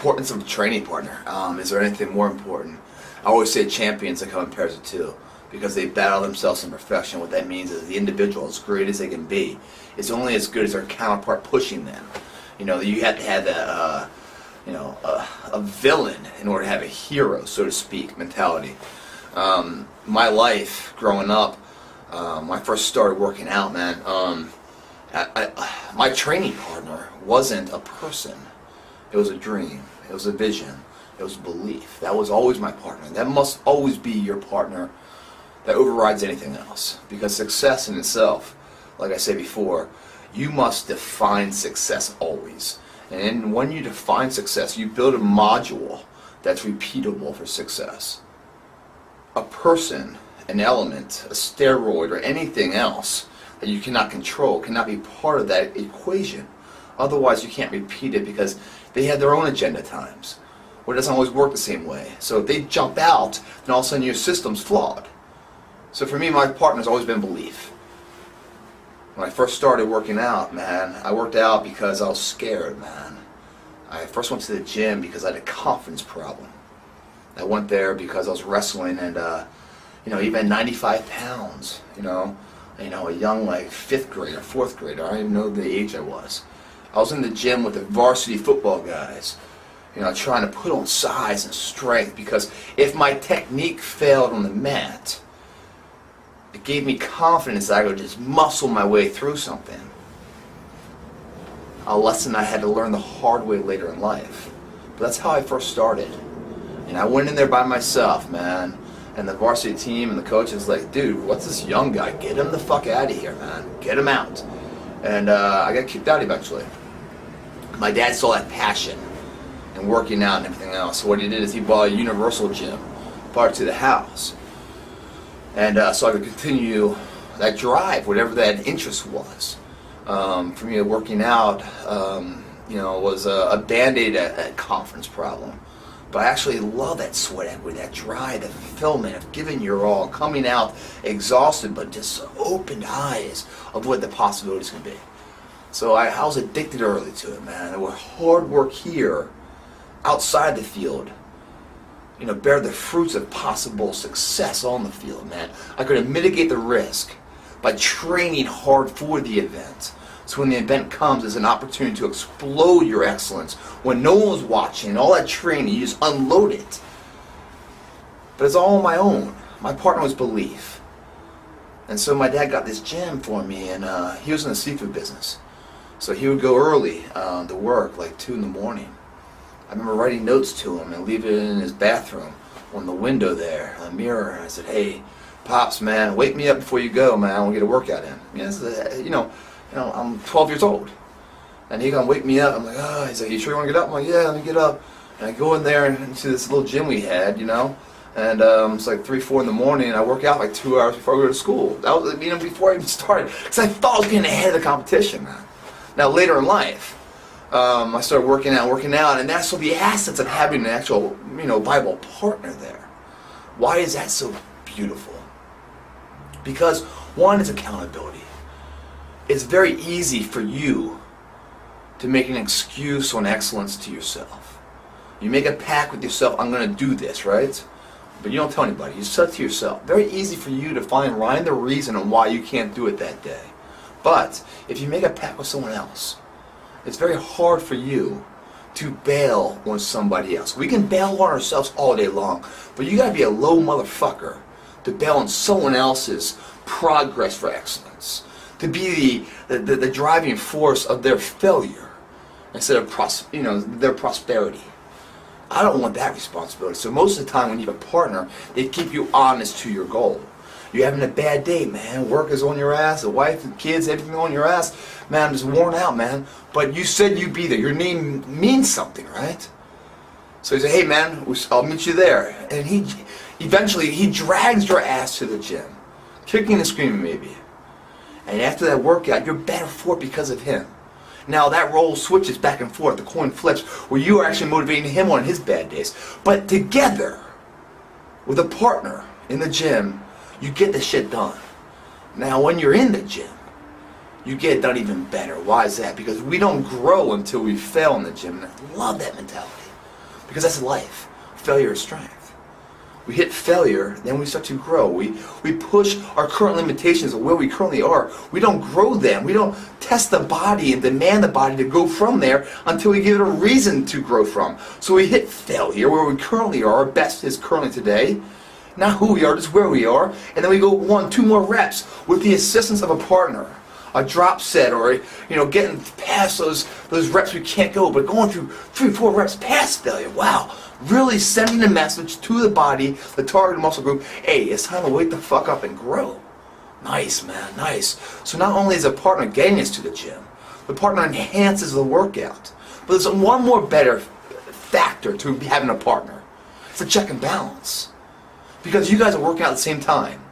Importance of a training partner. Is there anything more important? I always say champions that come in pairs of two because they battle themselves in perfection. What that means is the individual, as great as they can be, is only as good as their counterpart pushing them. You know, you have to have a villain in order to have a hero, so to speak, mentality. My life growing up, when I first started working out, man, my training partner wasn't a person. It was a dream. It was a vision. It was a belief. That was always my partner. That must always be your partner that overrides anything else. Because success in itself, like I said before, you must define success always. And when you define success, you build a module that's repeatable for success. A person, an element, a steroid, or anything else that you cannot control cannot be part of that equation. Otherwise, you can't repeat it because they have their own agenda at times, where it doesn't always work the same way. So if they jump out, then all of a sudden your system's flawed. So for me, my partner's always been belief. When I first started working out, man, I worked out because I was scared, man. I first went to the gym because I had a confidence problem. I went there because I was wrestling and, even 95 pounds, a young, like, 5th grader, 4th grader. I don't even know the age I was. I was in the gym with the varsity football guys, trying to put on size and strength because if my technique failed on the mat, it gave me confidence that I could just muscle my way through something. A lesson I had to learn the hard way later in life. But that's how I first started. And I went in there by myself, man. And the varsity team and the coach is like, dude, what's this young guy? Get him the fuck out of here, man. Get him out. And I got kicked out eventually. My dad saw that passion in working out and everything else. So what he did is he bought a universal gym, brought it to the house. And so I could continue that drive, whatever that interest was. For me, working out, was a band-aid at confidence problem. But I actually love that sweat equity, that drive, that fulfillment of giving your all, coming out exhausted, but just opened eyes of what the possibilities can be. So I was addicted early to it, man. There was hard work here, outside the field, bear the fruits of possible success on the field, man. I could mitigate the risk by training hard for the event. So when the event comes, there's an opportunity to explode your excellence. When no one's watching, all that training, you just unload it. But it's all on my own. My partner was belief. And so my dad got this gym for me, and he was in the seafood business. So he would go early to work, like 2 in the morning. I remember writing notes to him and leaving it in his bathroom on the window there, a mirror. And I said, hey, Pops, man, wake me up before you go, man. I want to get a workout in. I'm 12 years old. And he gonna wake me up. I'm like, oh, he's like, you sure you want to get up? I'm like, yeah, let me get up. And I go in there into this little gym we had, and it's like 3, 4 in the morning, and I work out like 2 hours before I go to school. That was, before I even started, because I thought I was getting ahead of the competition, man. Now, later in life, I started working out, and that's what the assets of having an actual, viable partner there. Why is that so beautiful? Because, one, it's accountability. It's very easy for you to make an excuse on excellence to yourself. You make a pact with yourself, I'm going to do this, right? But you don't tell anybody. You set it to yourself. Very easy for you to find the reason on why you can't do it that day. But if you make a pact with someone else, it's very hard for you to bail on somebody else. We can bail on ourselves all day long, but you gotta be a low motherfucker to bail on someone else's progress for excellence. To be the driving force of their failure instead of their prosperity. I don't want that responsibility. So most of the time when you have a partner, they keep you honest to your goal. You're having a bad day, man. Work is on your ass. The wife, the kids, everything on your ass. Man, I'm just worn out, man. But you said you'd be there. Your name means something, right? So he said, hey, man, I'll meet you there. And eventually he drags your ass to the gym. Kicking and screaming, maybe. And after that workout, you're better for it because of him. Now that role switches back and forth. The coin flips where you are actually motivating him on his bad days. But together, with a partner in the gym, you get the shit done. Now when you're in the gym, you get it done even better. Why is that? Because we don't grow until we fail in the gym. And I love that mentality. because that's life. Failure is strength. We hit failure, then we start to grow. We push our current limitations of where we currently are. We don't grow them. We don't test the body and demand the body to go from there until we give it a reason to grow from. So we hit failure where we currently are. Our best is currently today. Not who we are, just where we are. And then we go 1, 2 more reps with the assistance of a partner. A drop set, or getting past those reps we can't go, but going through 3, 4 reps past failure. Wow. Really sending a message to the body, the target muscle group, hey, it's time to wake the fuck up and grow. Nice, man, nice. So not only is a partner getting us to the gym, the partner enhances the workout. But there's one more better factor to having a partner. It's a check and balance. Because you guys are working out at the same time,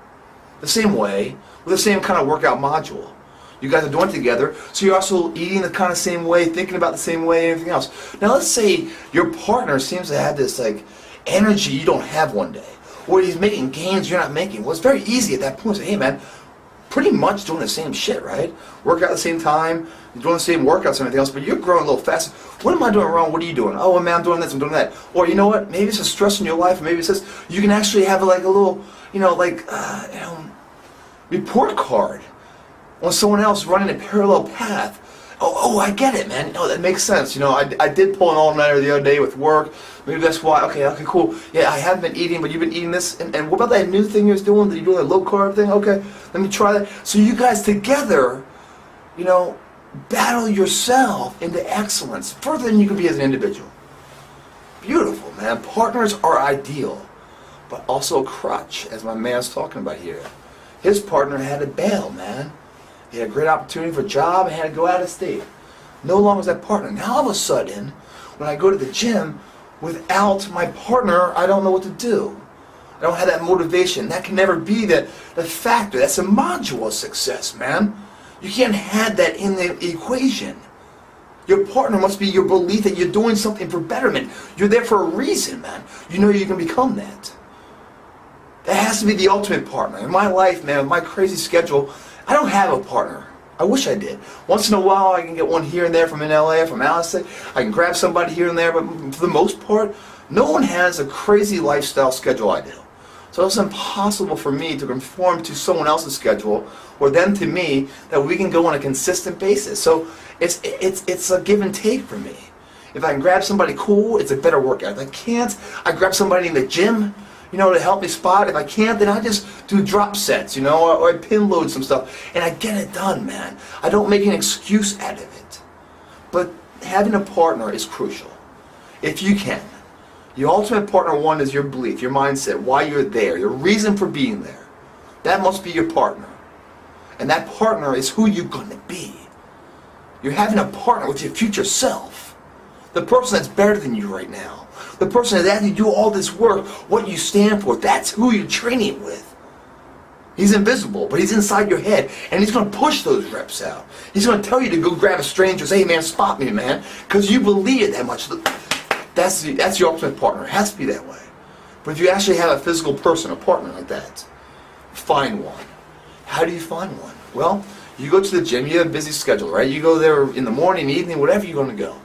the same way, with the same kind of workout module. You guys are doing it together, so you're also eating the kind of same way, thinking about the same way, and everything else. Now let's say your partner seems to have this energy you don't have one day, or he's making gains you're not making. Well, it's very easy at that point to say, hey man, pretty much doing the same shit, right? Work out at the same time, you're doing the same workouts and everything else, but you're growing a little faster. What am I doing wrong? What are you doing? Oh man, I'm doing this, I'm doing that. Or you know what? Maybe it's a stress in your life, or maybe it's just you can actually have a little, report card on someone else running a parallel path. Oh, I get it, man. No, that makes sense. I did pull an all-nighter the other day with work. Maybe that's why. Okay, cool. Yeah, I haven't been eating, but you've been eating this. And what about that new thing you're doing? That you're doing that low-carb thing? Okay, let me try that. So you guys together, battle yourself into excellence further than you can be as an individual. Beautiful, man. Partners are ideal, but also a crutch, as my man's talking about here. His partner had to bail, man. He had a great opportunity for a job and had to go out of state. No longer was that partner. Now all of a sudden, when I go to the gym, without my partner, I don't know what to do. I don't have that motivation. That can never be the factor. That's a module of success, man. You can't have that in the equation. Your partner must be your belief that you're doing something for betterment. You're there for a reason, man. You know you can become that. That has to be the ultimate partner. In my life, man, with my crazy schedule, I don't have a partner. I wish I did. Once in a while, I can get one here and there from in LA, from Alice. I can grab somebody here and there, but for the most part, no one has a crazy lifestyle schedule I do. So it's impossible for me to conform to someone else's schedule, or them to me, that we can go on a consistent basis. So it's a give and take for me. If I can grab somebody cool, it's a better workout. If I can't, I grab somebody in the gym, to help me spot. If I can't, then I just do drop sets, or I pin load some stuff, and I get it done, man. I don't make an excuse out of it. But having a partner is crucial. If you can. Your ultimate partner one is your belief, your mindset, why you're there, your reason for being there. That must be your partner. And that partner is who you're going to be. You're having a partner with your future self. The person that's better than you right now. The person that's having you do all this work, what you stand for, that's who you're training with. He's invisible, but he's inside your head, and he's going to push those reps out. He's going to tell you to go grab a stranger and say, hey man, spot me, man, because you believe it that much. That's your ultimate partner. It has to be that way. But if you actually have a physical person, a partner like that, find one. How do you find one? Well, you go to the gym, you have a busy schedule, right? You go there in the morning, evening, whatever you're going to go.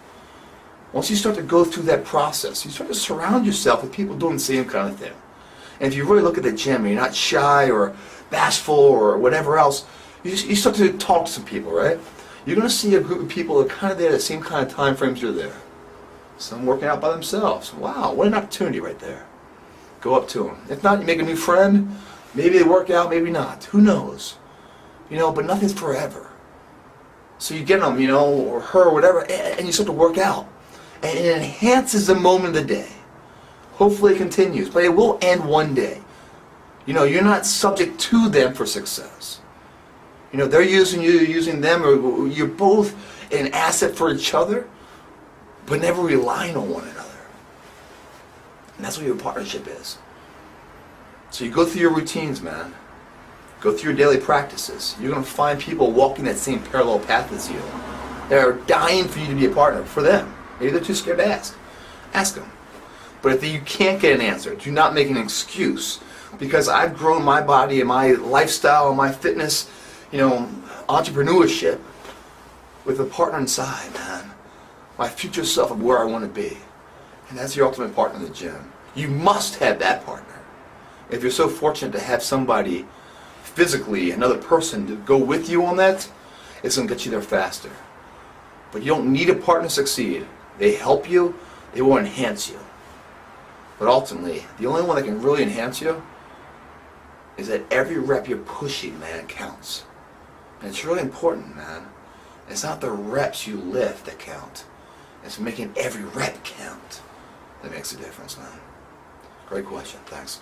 Once you start to go through that process, you start to surround yourself with people doing the same kind of thing. And if you really look at the gym, and you're not shy or bashful or whatever else, you start to talk to some people, right? You're going to see a group of people that are kind of there at the same kind of time frames you're there. Some working out by themselves. Wow, what an opportunity right there. Go up to them. If not, you make a new friend. Maybe they work out, maybe not. Who knows? But nothing's forever. So you get them, or her, or whatever, and you start to work out. And it enhances the moment of the day. Hopefully it continues, but it will end one day. You're not subject to them for success. They're using you, you're using them, or you're both an asset for each other, but never relying on one another. And that's what your partnership is. So you go through your routines, man. Go through your daily practices. You're going to find people walking that same parallel path as you. They're dying for you to be a partner, for them. Maybe they're too scared to ask. Ask them. But if you can't get an answer, do not make an excuse. Because I've grown my body and my lifestyle and my fitness, entrepreneurship with a partner inside, man. My future self of where I want to be. And that's your ultimate partner in the gym. You must have that partner. If you're so fortunate to have somebody physically, another person to go with you on that, it's going to get you there faster. But you don't need a partner to succeed. They help you, they will enhance you. But ultimately, the only one that can really enhance you is that every rep you're pushing, man, counts. And it's really important, man. It's not the reps you lift that count. It's making every rep count that makes a difference, man. Great question. Thanks.